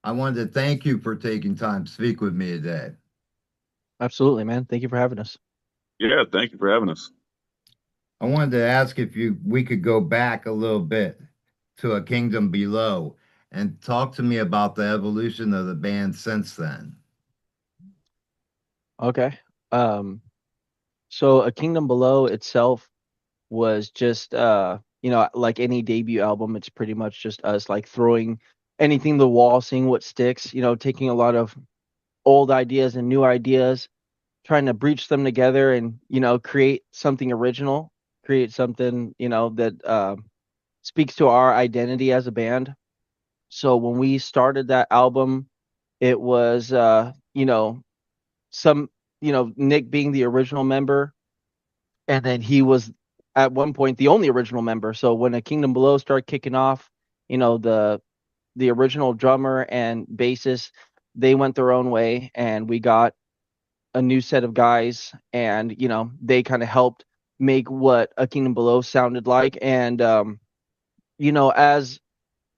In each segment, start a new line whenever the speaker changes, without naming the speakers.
I wanted to thank you for taking time to speak with me today.
Absolutely, man. Thank you for having us.
Yeah, thank you for having us.
I wanted to ask if we could go back a little bit to A Kingdom Below and talk to me about the evolution of the band since then.
Okay. Um, so A Kingdom Below itself was just like any debut album, it's pretty much just us like throwing anything to the wall, seeing what sticks, taking a lot of old ideas and new ideas, trying to breach them together and, create something original, create something, that speaks to our identity as a band. So when we started that album, it was some Nick being the original member, and then he was at one point the only original member. So when a Kingdom Below started kicking off, the original drummer and bassist, they went their own way, and we got a new set of guys, and they kind of helped make what a Kingdom Below sounded like. And you know as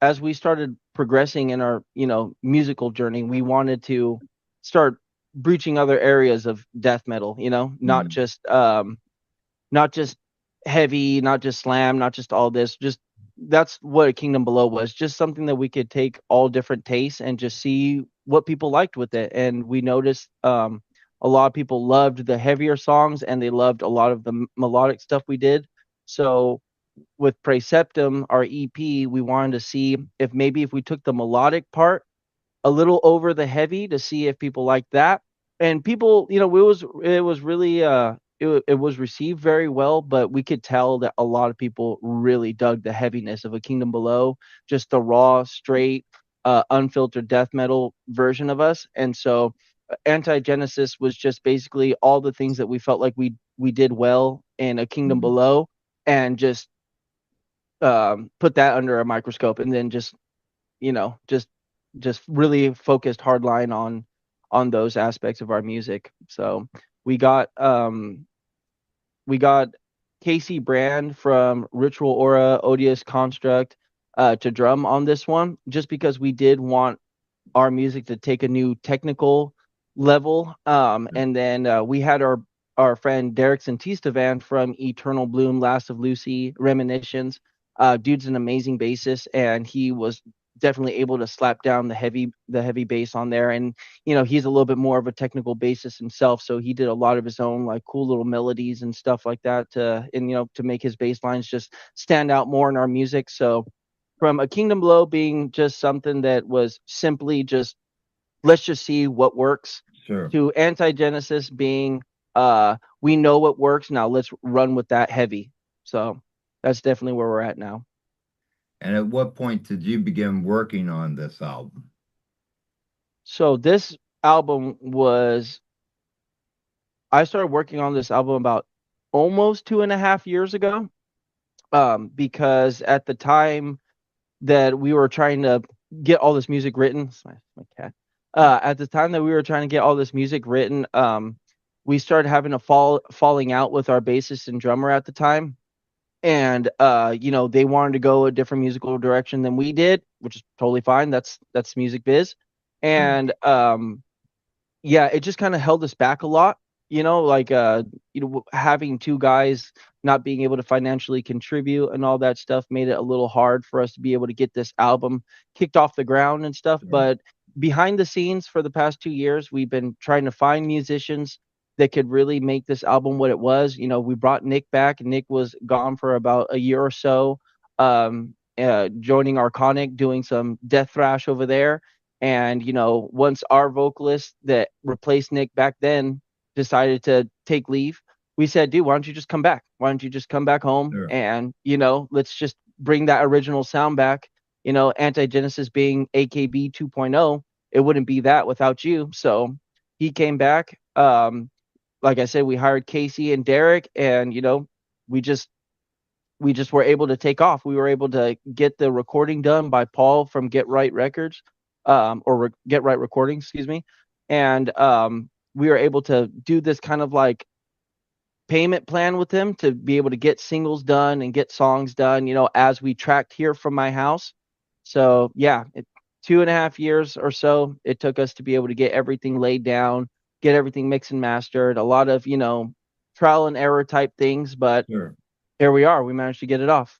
as we started progressing in our musical journey, we wanted to start breaching other areas of death metal,
Mm.
not just heavy, not just slam, not just all this. Just that's what a Kingdom Below was. Just something that we could take all different tastes and just see what people liked with it. And we noticed a lot of people loved the heavier songs, and they loved a lot of the melodic stuff we did. So with Praeceptum, our EP, we wanted to see if we took the melodic part a little over the heavy to see if people like that. And people, it was really it was received very well, but we could tell that a lot of people really dug the heaviness of A Kingdom Below, just the raw, straight, unfiltered death metal version of us. And so Anti-Genesis was just basically all the things that we felt like we did well in A Kingdom
Mm.
Below, and just put that under a microscope, and then just you know just just really focused hardline on those aspects of our music. So we got um we got Casey Brand from Ritual Aura, Odious Construct, to drum on this one, just because we did want our music to take a new technical level. And then we had our friend Derek Santistevan from Eternal Bloom, Last of Lucy, Reminiscence. Dude's an amazing bassist, and he was definitely able to slap down the heavy bass on there. And he's a little bit more of a technical bassist himself, so he did a lot of his own like cool little melodies and stuff like that to make his bass lines just stand out more in our music. So from A Kingdom Below being just something that was simply just let's just see what works,
Sure.
to Anti-Genesis being we know what works, now let's run with that heavy. So that's definitely where we're at now.
And at what point did you begin working on this album?
So this album was I started working on this album about almost 2.5 years ago, because at the time that we were trying to get all this music written. Sorry, my cat. At the time that we were trying to get all this music written, we started having a falling out with our bassist and drummer at the time, and they wanted to go a different musical direction than we did, which is totally fine. That's music biz,
Mm.
and yeah, it just kind of held us back a lot. Like having two guys not being able to financially contribute and all that stuff made it a little hard for us to be able to get this album kicked off the ground and stuff.
Sure.
But behind the scenes for the past 2 years, we've been trying to find musicians that could really make this album what it was. We brought Nick back. Nick was gone for about a year or so, joining Arconic, doing some death thrash over there. And once our vocalist that replaced Nick back then decided to take leave, we said, dude, why don't you just come back? Why don't you just come back home,
Sure.
and let's just bring that original sound back. Anti-Genesis being AKB 2.0, it wouldn't be that without you. So he came back. Like I said, we hired Casey and Derek, and we just we just were able to take off. We were able to get the recording done by Paul from Get Right Records, Get Right Recording, excuse me. And we were able to do this kind of like payment plan with him to be able to get singles done and get songs done, as we tracked here from my house. So yeah, 2.5 years or so it took us to be able to get everything laid down, get everything mixed and mastered. A lot of, trial and error type things, but
Sure.
here we are. We managed to get it off.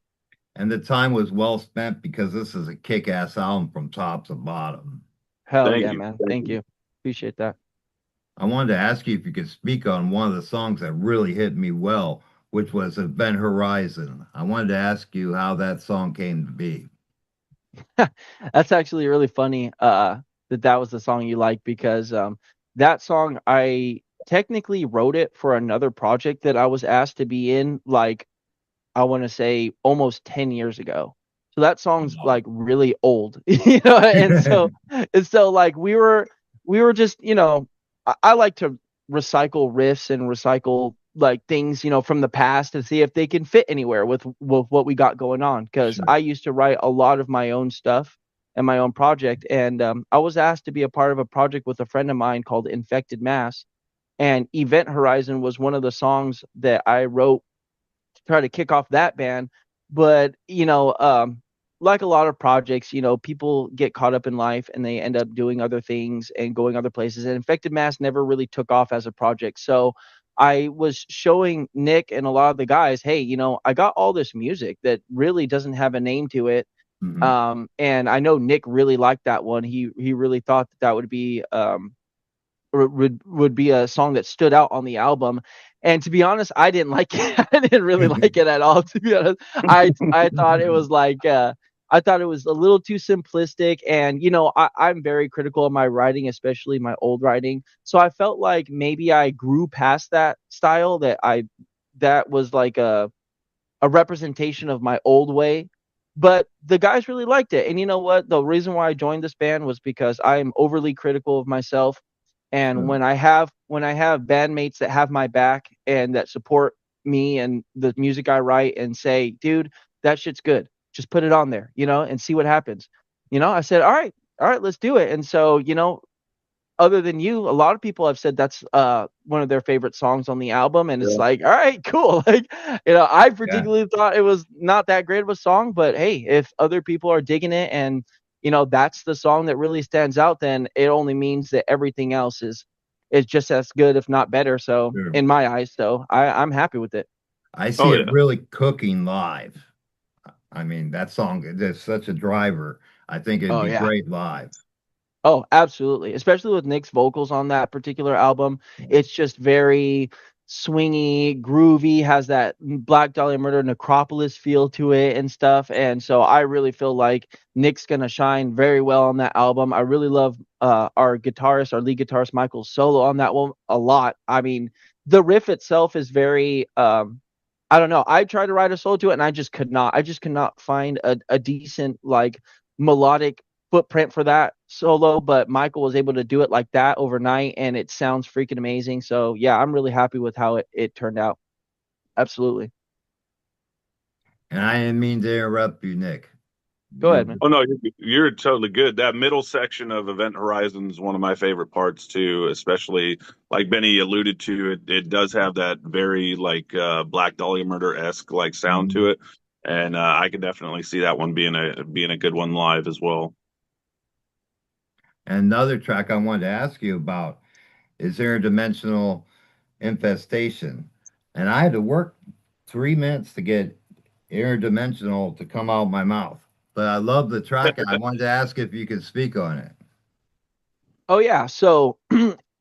And the time was well spent because this is a kick-ass album from top to bottom.
Hell
Thank
yeah,
you.
man.
Thank
Thank
you.
you. Appreciate that.
I wanted to ask you if you could speak on one of the songs that really hit me well, which was Event Horizon. I wanted to ask you how that song came to be.
That's actually really funny that was the song you like, because that song, I technically wrote it for another project that I was asked to be in, like, I want to say almost 10 years ago. So that song's
Wow.
like really old, and so like we were just, I like to recycle riffs and recycle like things, from the past to see if they can fit anywhere with what we got going on. Because
Sure.
I used to write a lot of my own stuff and my own project, and I was asked to be a part of a project with a friend of mine called Infected Mass, and Event Horizon was one of the songs that I wrote to try to kick off that band. But like a lot of projects, people get caught up in life and they end up doing other things and going other places. And Infected Mass never really took off as a project. So I was showing Nick and a lot of the guys, hey, I got all this music that really doesn't have a name to it.
Mhm.
And I know Nick really liked that one. He really thought that would be would be a song that stood out on the album. And to be honest, I didn't like it. I didn't really like it at all, to be honest. I thought it was like I thought it was a little too simplistic. And I'm very critical of my writing, especially my old writing. So I felt like maybe I grew past that style, that was like a representation of my old way. But the guys really liked it. And you know what? The reason why I joined this band was because I am overly critical of myself. And
Sure.
when I have bandmates that have my back and that support me and the music I write and say, dude, that shit's good. Just put it on there, and see what happens. I said, all right, let's do it. And so, other than you, a lot of people have said that's one of their favorite songs on the album, and it's
Yeah.
like, all right, cool. Like, I
Yeah.
particularly thought it was not that great of a song, but hey, if other people are digging it and that's the song that really stands out, then it only means that everything else is just as good, if not better. So
Sure.
in my eyes, so I'm happy with it.
I see
Oh
it
yeah.
really cooking live. I mean, that song is such a driver. I think it'd
Oh
be
yeah.
great live.
Oh, absolutely. Especially with Nick's vocals on that particular album. It's just very swingy, groovy, has that Black Dahlia Murder Necropolis feel to it and stuff. And so I really feel like Nick's gonna shine very well on that album. I really love our lead guitarist Michael's solo on that one a lot. I mean, the riff itself is very I don't know. I tried to write a solo to it and I just could not. I just could not find a decent like melodic footprint for that solo, but Michael was able to do it like that overnight, and it sounds freaking amazing. So yeah, I'm really happy with how it turned out. Absolutely.
And I didn't mean to interrupt you, Nick.
Go ahead, man.
Oh no, you're totally good. That middle section of Event Horizon is one of my favorite parts too, especially like Benny alluded to. It does have that very like Black Dahlia Murder esque like sound
Mhm.
to it, and I can definitely see that one being a good one live as well.
And another track I wanted to ask you about is Interdimensional Infestation. And I had to work 3 minutes to get Interdimensional to come out my mouth. But I love the track, and I wanted to ask if you could speak on it.
Oh yeah. So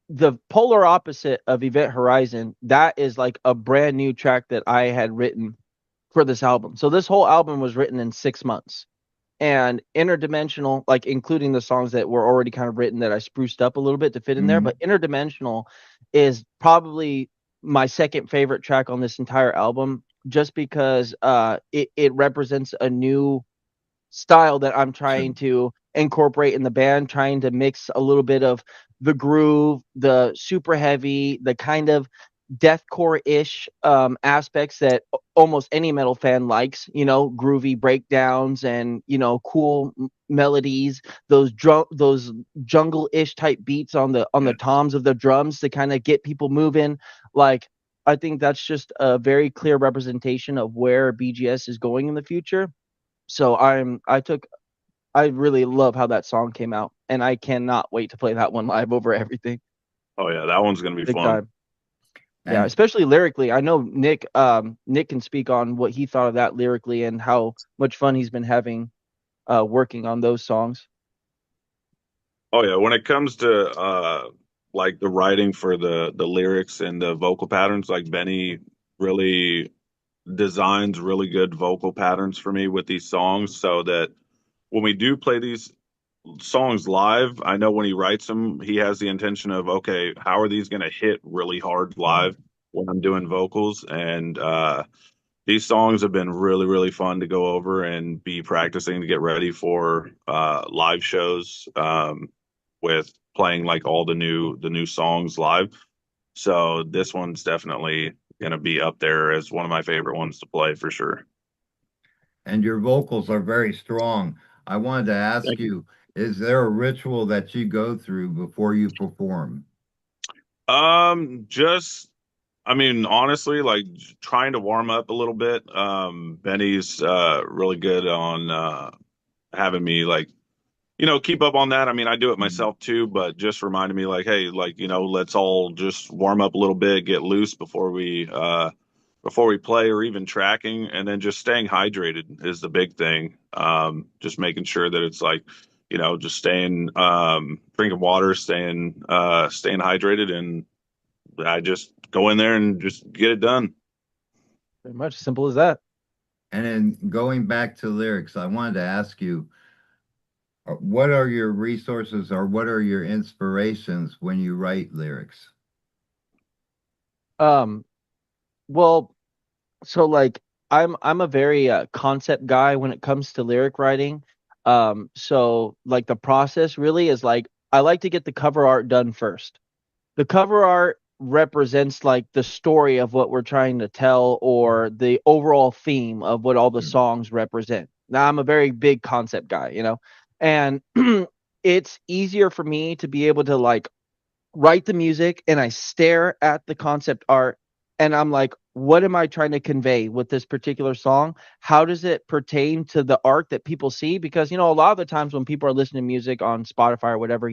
the polar opposite of Event Horizon, that is like a brand new track that I had written for this album. So this whole album was written in 6 months. And Interdimensional, like including the songs that were already kind of written that I spruced up a little bit to fit in there,
Mhm.
but Interdimensional is probably my second favorite track on this entire album, just because it represents a new style that I'm
Sure.
trying to incorporate in the band, trying to mix a little bit of the groove, the super heavy, the kind of deathcore-ish aspects that almost any metal fan likes, groovy breakdowns and, cool melodies, those jungle-ish type beats on the
Yeah.
toms of the drums to kind of get people moving. Like, I think that's just a very clear representation of where BGS is going in the future. So I took I really love how that song came out, and I cannot wait to play that one live over everything.
Oh yeah, that one's gonna be
Big
fun.
time. Yeah,
And
especially lyrically. I know Nick can speak on what he thought of that lyrically and how much fun he's been having working on those songs.
Oh yeah, when it comes to like the writing for the lyrics and the vocal patterns, like Benny really designs really good vocal patterns for me with these songs, so that when we do play these songs live, I know when he writes them, he has the intention of, okay, how are these going to hit really hard
yeah,
live when I'm doing vocals? And these songs have been really, really fun to go over and be practicing to get ready for live shows with playing like all the new songs live. So this one's definitely going to be up there as one of my favorite ones to play for sure.
and your vocals are very strong. I wanted to ask
Thank you.
you, is there a ritual that you go through before you perform?
Just I mean, honestly, like trying to warm up a little bit. Benny's really good on having me like, keep up on that. I mean, I do it
Mm.
myself too, but just reminding me like, hey, like, let's all just warm up a little bit, get loose before we play or even tracking, and then just staying hydrated is the big thing. Just making sure that it's like, just staying drinking water, staying hydrated, and I just go in there and just get it done.
Pretty much simple as that.
And then going back to lyrics, I wanted to ask you, what are your resources or what are your inspirations when you write lyrics?
Um, well, so like I'm a very concept guy when it comes to lyric writing. So like the process really is like I like to get the cover art done first. The cover art represents like the story of what we're trying to tell or the overall theme of what all the
Yeah.
songs represent. Now I'm a very big concept guy, and it's easier for me to be able to like write the music and I stare at the concept art and I'm like, what am I trying to convey with this particular song? How does it pertain to the art that people see? Because, a lot of the times when people are listening to music on Spotify or whatever,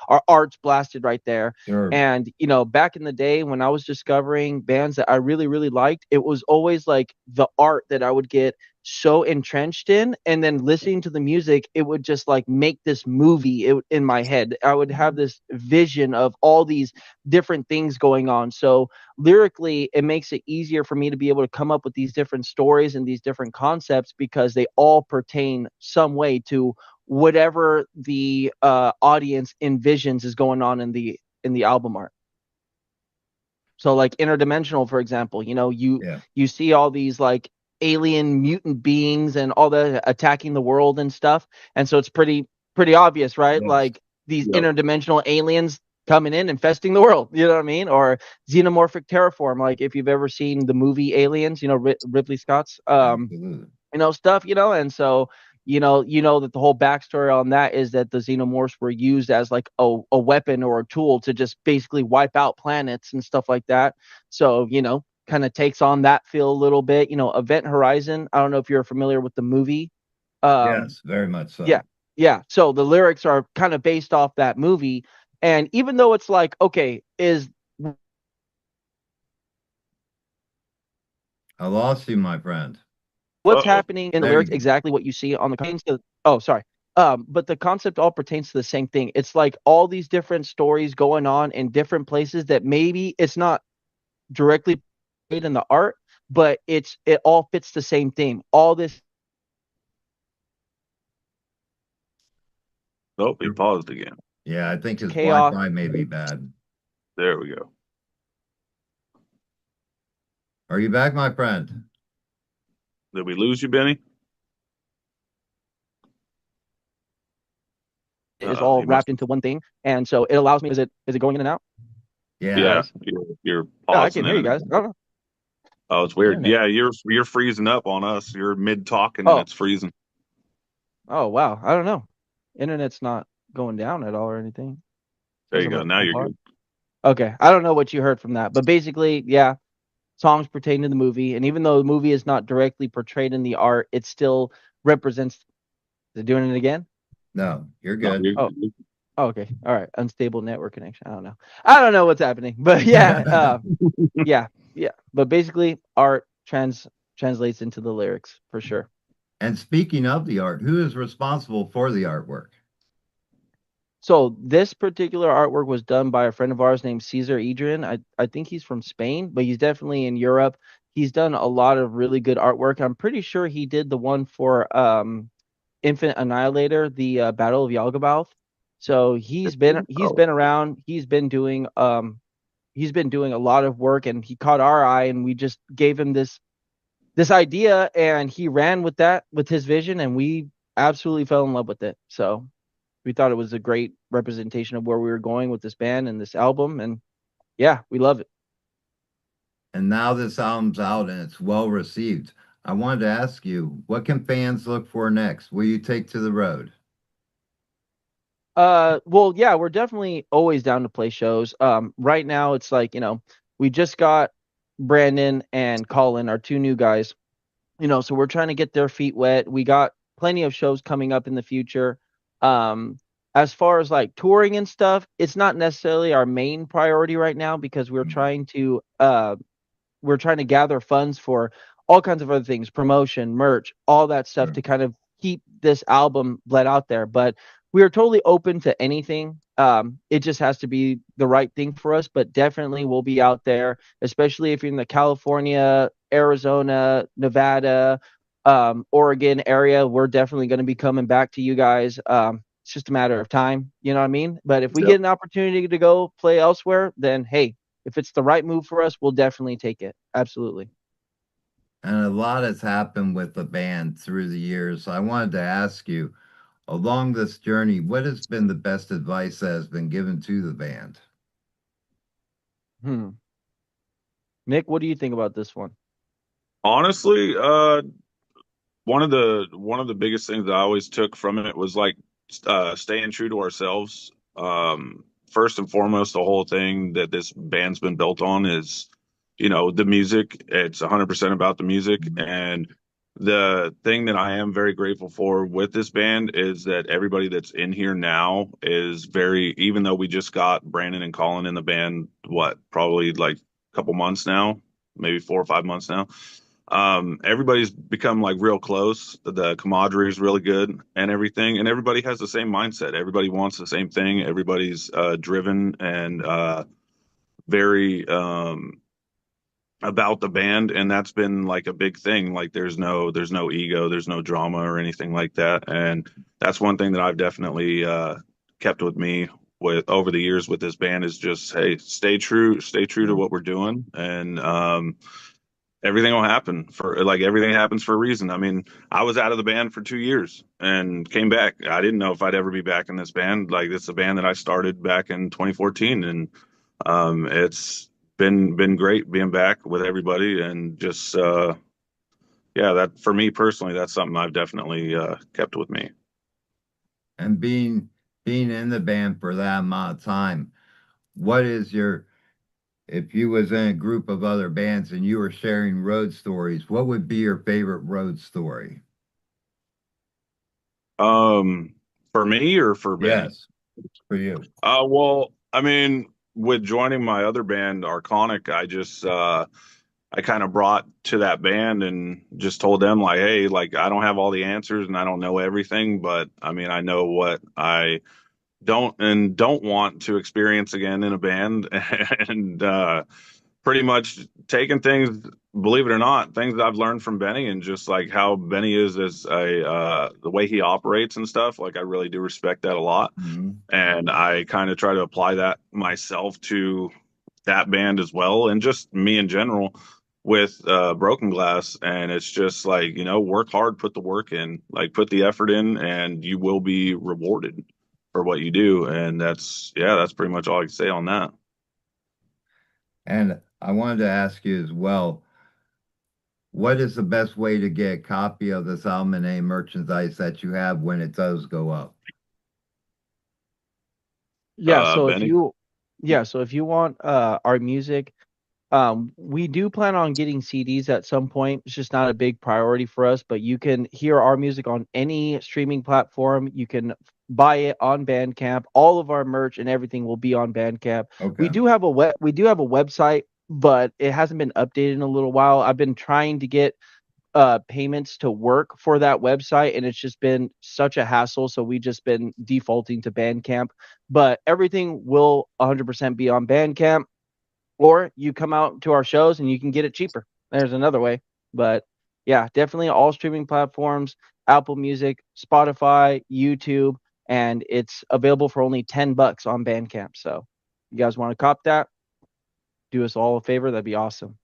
our art's blasted right there.
Sure.
And, back in the day when I was discovering bands that I really, really liked, it was always like the art that I would get so entrenched in, and then listening to the music it would just like make this movie in my head. I would have this vision of all these different things going on. So lyrically it makes it easier for me to be able to come up with these different stories and these different concepts because they all pertain some way to whatever the audience envisions is going on in the album art. So like interdimensional, for example,
Yeah.
you see all these like alien mutant beings and all that attacking the world and stuff. And so it's pretty obvious, right?
Yes.
Like these
Yep.
interdimensional aliens coming in infesting the world, you know what I mean? Or xenomorphic terraform, like if you've ever seen the movie Aliens, Ripley Scott's
Absolutely.
stuff, and so you know that the whole backstory on that is that the xenomorphs were used as like a weapon or a tool to just basically wipe out planets and stuff like that. So kind of takes on that feel a little bit. Event Horizon, I don't know if you're familiar with the movie.
Yes, very much
Yeah,
so.
yeah, so the lyrics are kind of based off that movie, and even though it's like, okay, is
I lost you, my friend.
what's
Uh-oh.
happening in the
There
lyrics
you
exactly what you see on the oh, sorry. But the concept all pertains to the same thing. It's like all these different stories going on in different places that maybe it's not directly played in the art, but it all fits the same theme. All this
Oh, he
go.
paused again.
Yeah, I think his
chaos.
Wi-Fi may be bad.
There we go.
Are you back, my friend?
Did we lose you, Benny?
Is
Uh-oh,
all
he must
wrapped
have.
into one thing, and so it allows me. Is it going in and out?
Yeah.
Yeah,
Guys,
you're
yeah, I
pausing
can hear
in
you
and
guys.
out.
I don't know.
Oh, it's weird.
Internet.
Yeah, you're freezing up on us. You're mid talking and
Oh,
it's freezing.
oh wow. I don't know. Internet's not going down at all or anything.
There
Says
you
I'm
go.
at
Now
full
you're
bar.
good.
Okay, I don't know what you heard from that, but basically, yeah, songs pertain to the movie, and even though the movie is not directly portrayed in the art, it still represents. They're doing it again.
No, you're
No,
good.
Oh, okay. All right. Unstable network connection. I don't know. I don't know what's happening, but yeah, yeah, yeah. But basically, art translates into the lyrics for sure.
And speaking of the art, who is responsible for the artwork?
So this particular artwork was done by a friend of ours named Cesar Adrian. I think he's from Spain, but he's definitely in Europe. He's done a lot of really good artwork. I'm pretty sure he did the one for Infant Annihilator, the Battle of Yalgaboth. So he's
Oh,
been around. He's been doing a lot of work, and he caught our eye, and we just gave him this idea, and he ran with that with his vision, and we absolutely fell in love with it. So we thought it was a great representation of where we were going with this band and this album, and yeah, we love it.
And now this album's out and it's well received. I wanted to ask you, what can fans look for next? Will you take to the road?
Well, yeah, we're definitely always down to play shows. Right now it's like, we just got Brandon and Colin, our two new guys, so we're trying to get their feet wet. We got plenty of shows coming up in the future. Um, as far as like touring and stuff, it's not necessarily our main priority right now because we're trying to gather funds for all kinds of other things, promotion, merch, all that stuff
Sure.
to kind of keep this album bled out there. But we are totally open to anything. It just has to be the right thing for us, but definitely we'll be out there, especially if you're in the California, Arizona, Nevada, Oregon area. We're definitely going to be coming back to you guys. It's just a matter of time, you know what I mean? But if we
yep.
get an opportunity to go play elsewhere, then hey, if it's the right move for us, we'll definitely take it. Absolutely.
And a lot has happened with the band through the years. I wanted to ask you, along this journey, what has been the best advice that has been given to the band?
Hmm. Nick, what do you think about this one?
Honestly, one of the biggest things that I always took from it was like staying true to ourselves. First and foremost, the whole thing that this band's been built on is, the music. It's 100% about the music, and the thing that I am very grateful for with this band is that everybody that's in here now is very, even though we just got Brandon and Colin in the band, what, probably like a couple months now, maybe 4 or 5 months now. Everybody's become like real close. The camaraderie is really good and everything, and everybody has the same mindset. Everybody wants the same thing. Everybody's driven and very about the band, and that's been like a big thing. Like there's no ego, there's no drama or anything like that, and that's one thing that I've definitely kept with me with over the years with this band is just, hey, stay true to what we're doing, and everything will happen for like everything happens for a reason. I mean, I was out of the band for 2 years and came back. I didn't know if I'd ever be back in this band. Like this is a band that I started back in 2014, and it's been great being back with everybody and just yeah, that for me personally, that's something I've definitely kept with me.
And being in the band for that amount of time, what is your if you was in a group of other bands and you were sharing road stories, what would be your favorite road story?
Um, for me or for Benny?
Yes, for you.
Well, I mean, with joining my other band, Arconic, I kind of brought to that band and just told them like, hey, like I don't have all the answers and I don't know everything, but I mean, I know what I don't want to experience again in a band, and pretty much taking things, believe it or not, things that I've learned from Benny and just like how Benny is as a the way he operates and stuff. Like I really do respect that a lot,
Mhm.
and I kind of try to apply that myself to that band as well, and just me in general with Broken Glass. And it's just like, work hard, put the work in, like put the effort in, and you will be rewarded for what you do. And that's pretty much all I can say on that.
And I wanted to ask you as well, what is the best way to get a copy of this album and any merchandise that you have when it does go up?
Yeah, so if
Benny.
you so if you want our music, we do plan on getting CDs at some point. It's just not a big priority for us, but you can hear our music on any streaming platform. You can buy it on Bandcamp. All of our merch and everything will be on Bandcamp.
Okay.
We do have a website, but it hasn't been updated in a little while. I've been trying to get payments to work for that website, and it's just been such a hassle, so we just been defaulting to Bandcamp. But everything will 100% be on Bandcamp, or you come out to our shows and you can get it cheaper. There's another way. But yeah, definitely all streaming platforms, Apple Music, Spotify, YouTube, and it's available for only $10 on Bandcamp. So you guys want to cop that, do us all a favor, that'd be awesome.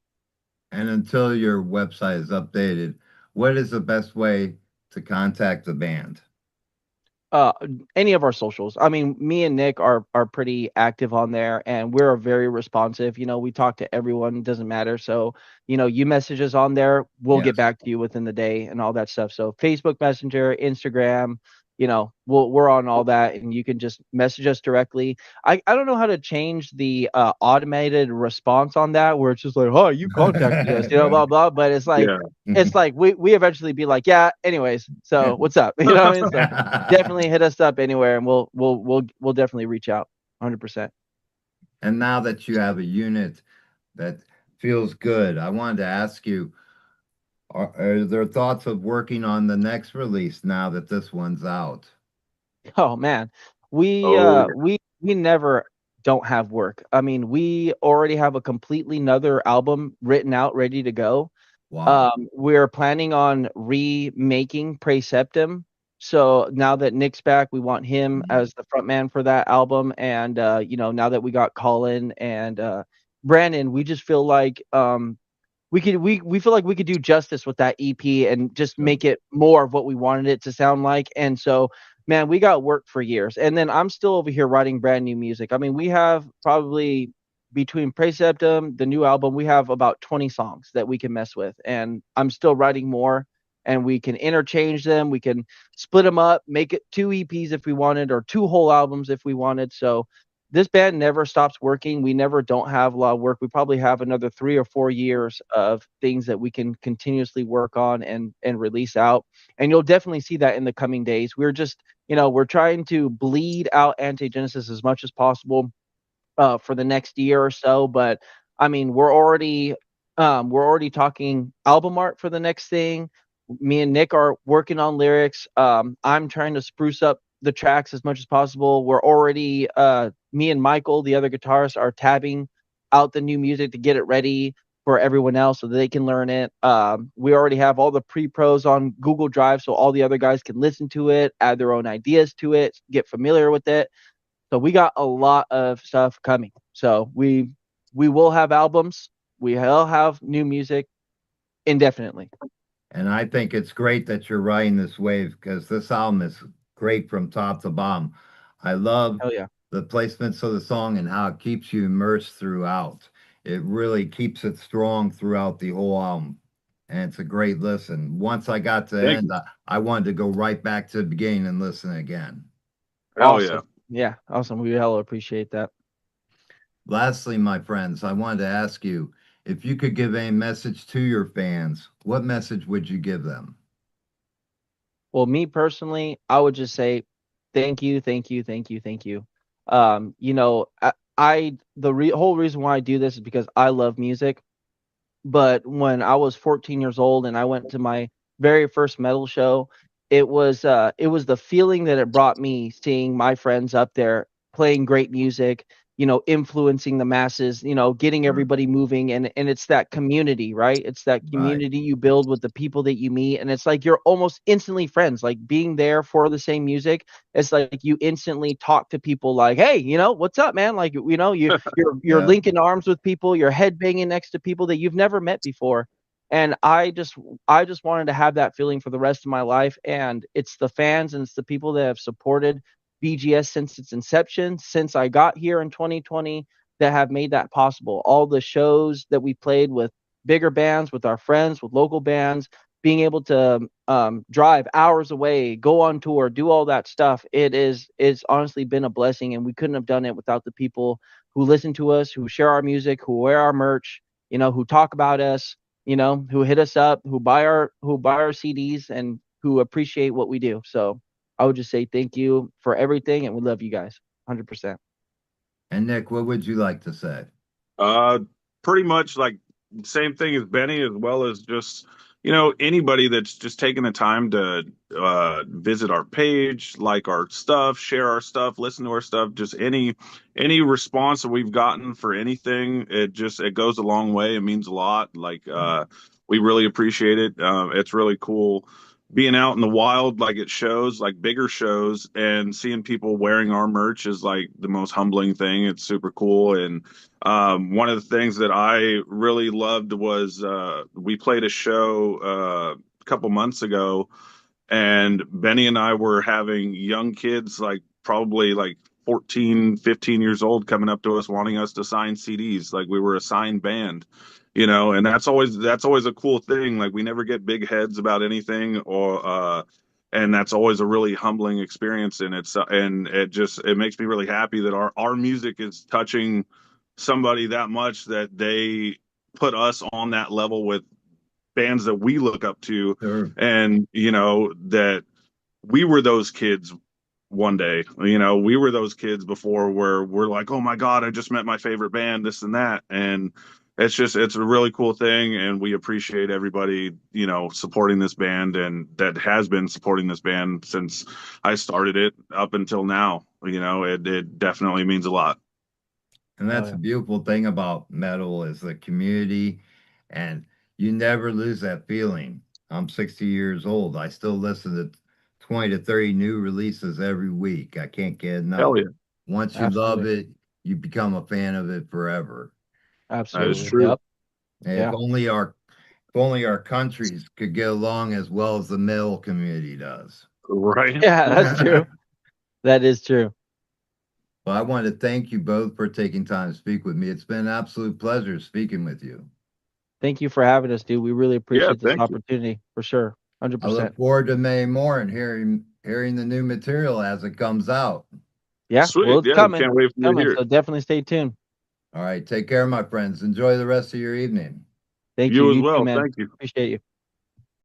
And until your website is updated, what is the best way to contact the band?
uh any of our socials. I mean, me and Nick are pretty active on there, and we're very responsive. We talk to everyone, doesn't matter. So you message us on there, we'll get
Yes.
back to you within the day and all that stuff. So Facebook Messenger, Instagram, we're on all that, and you can just message us directly. I don't know how to change the automated response on that, where it's just like, oh, you contacted us, blah blah, but it's like,
Yeah.
it's like we eventually be like, yeah, anyways, so what's up? What I mean? So definitely hit us up anywhere, and we'll definitely reach out 100%.
And now that you have a unit that feels good, I wanted to ask you, are there thoughts of working on the next release now that this one's out?
Oh man, we
Oh,
we never don't have work. I mean, we already have a completely another album written out, ready to go.
Wow.
We're planning on remaking Praeceptum. So now that Nick's back, we want him
Mhm.
as the front man for that album. And now that we got Colin and Brandon, we just feel like we feel like we could do justice with that EP and just
Good.
make it more of what we wanted it to sound like. And so, man, we got work for years. And then I'm still over here writing brand new music. I mean, we have probably between Praeceptum, the new album, we have about 20 songs that we can mess with. And I'm still writing more, and we can interchange them. We can split them up, make it 2 EPs if we wanted, or 2 whole albums if we wanted. So this band never stops working. We never don't have a lot of work. We probably have another 3 or 4 years of things that we can continuously work on and release out. And you'll definitely see that in the coming days. We're just, we're trying to bleed out Anti-Genesis as much as possible for the next year or so. But I mean, we're already talking album art for the next thing. Me and Nick are working on lyrics. I'm trying to spruce up the tracks as much as possible. We're already me and Michael, the other guitarist, are tabbing out the new music to get it ready for everyone else so that they can learn it. We already have all the pre-pros on Google Drive, so all the other guys can listen to it, add their own ideas to it, get familiar with it. So we got a lot of stuff coming. So we will have albums. We will have new music indefinitely.
And I think it's great that you're riding this wave because this album is great from top to bottom. I love
Hell yeah.
the placements of the song and how it keeps you immersed throughout. It really keeps it strong throughout the whole album. And it's a great listen. Once I got to the
thank
end,
you.
I wanted to go right back to the beginning and listen again.
Hell yeah.
Awesome. Yeah, awesome. We hella appreciate that.
Lastly, my friends, I wanted to ask you if you could give a message to your fans, what message would you give them?
Well, me personally, I would just say thank you, thank you, thank you, thank you. The whole reason why I do this is because I love music. But when I was 14 years old and I went to my very first metal show, it was the feeling that it brought me, seeing my friends up there playing great music, influencing the masses, getting
Sure.
everybody moving, and it's that community, right? It's that
Right.
community you build with the people that you meet, and it's like you're almost instantly friends. Like being there for the same music, it's like you instantly talk to people like, hey, what's up, man? Like, you're
Yeah.
linking arms with people, you're head banging next to people that you've never met before. And I just wanted to have that feeling for the rest of my life. And it's the fans and it's the people that have supported BGS since its inception, since I got here in 2020, that have made that possible. All the shows that we played with bigger bands, with our friends, with local bands, being able to drive hours away, go on tour, do all that stuff. It's honestly been a blessing, and we couldn't have done it without the people who listen to us, who share our music, who wear our merch, who talk about us, who hit us up, who buy our CDs, and who appreciate what we do. So I would just say thank you for everything, and we love you guys 100%.
And Nick, what would you like to say?
Uh, Pretty much like same thing as Benny, as well as just anybody that's just taking the time to visit our page, like our stuff, share our stuff, listen to our stuff. Just any response that we've gotten for anything, it goes a long way. It means a lot. Like we really appreciate it. It's really cool being out in the wild, like at shows, like bigger shows, and seeing people wearing our merch is like the most humbling thing. It's super cool. And one of the things that I really loved was we played a show a couple months ago, and Benny and I were having young kids, like probably like 14, 15 years old, coming up to us wanting us to sign CDs. Like we were a signed band, and that's always a cool thing. Like we never get big heads about anything, or and that's always a really humbling experience. And it makes me really happy that our music is touching somebody that much, that they put us on that level with bands that we look up to.
Sure.
And that we were those kids one day. We were those kids before, where we're like, oh my god, I just met my favorite band, this and that. And it's a really cool thing, and we appreciate everybody supporting this band, and that has been supporting this band since I started it up until now. It definitely means a lot.
And that's
Oh,
the
yeah.
beautiful thing about metal is the community, and you never lose that feeling. I'm 60 years old. I still listen to 20 to 30 new releases every week. I can't get enough.
Hell yeah.
Once you love
Absolutely.
it, you become a fan of it forever.
That is
Absolutely.
true.
Yep.
And
Yeah.
if only our countries could get along as well as the metal community does.
Right.
Yeah, that's true. That is true.
Well, I want to thank you both for taking time to speak with me. It's been an absolute pleasure speaking with you.
Thank you for having us, dude. We really
Yeah,
appreciate this
thank you.
opportunity for sure.
I
100%.
look forward to May more and hearing the new material as it comes out.
Yeah.
Sweet.
Well, it's
Yeah,
coming.
can't wait for you to
Coming.
hear
So
it.
definitely stay tuned.
All right, take care, my friends. Enjoy the rest of your evening.
Thank you.
You as
You too,
well.
man.
Thank you.
Appreciate you.